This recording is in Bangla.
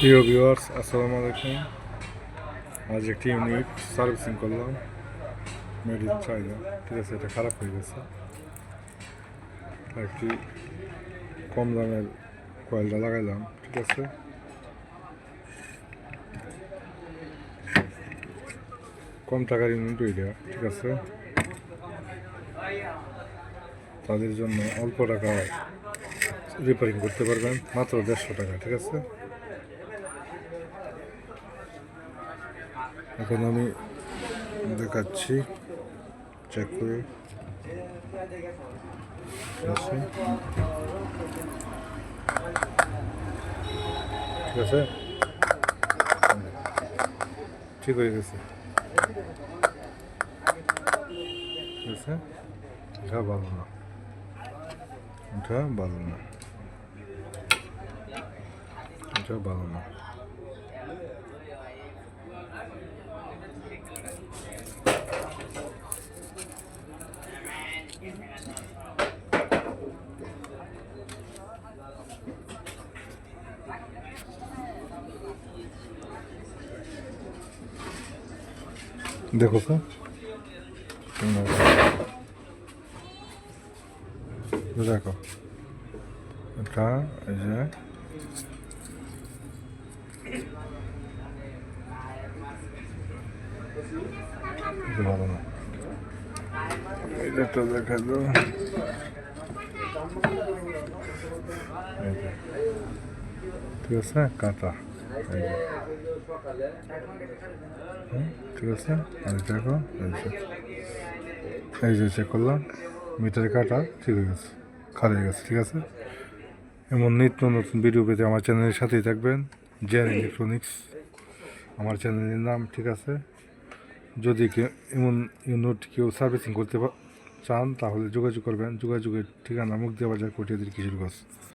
প্রিয় ভিউয়ার্স, আসসালামু আলাইকুম। আজ একটি ইউনিট সার্ভিসিং করলাম, মেড ইন চাইনা। ঠিক আছে, এটা খারাপ হয়ে গেছে। একটি কম দামের কয়েলটা লাগাইলাম। ঠিক আছে, কম টাকার ইউনিট এটা। ঠিক আছে, তাদের জন্য অল্প টাকায় রিপেয়ারিং করতে পারবেন, মাত্র 150 টাকা। ঠিক আছে, এখন আমি দেখাচ্ছি, চেক করে। ঠিক আছে, ঠিক আছে, ঠিক হয়ে গেছে। ঠিক আছে, এটা ভালো না, এটা ভালো না, এটা ভালো না। দেখো তো, দেখো এটা, এই যে ভালো না, এটা দেখা দাও। ঠিক আছে, কাটা। ঠিক আছে, আর দেখো, এই যে চেক করলাম, মিটারে কাটা ঠিক হয়ে গেছে, খালি হয়ে গেছে। ঠিক আছে, এমন নিত্য নতুন ভিডিও পেতে আমার চ্যানেলের সাথেই থাকবেন, জেন ইলেকট্রনিক্স আমার চ্যানেলের নাম। ঠিক আছে, যদি কেউ এমন ইউনিট কেউ সার্ভিসিং করতে চান তাহলে যোগাযোগ করবেন। যোগাযোগের ঠিকানা মুগদিয়া বাজার, কটিয়াদির কিশোরগঞ্জ।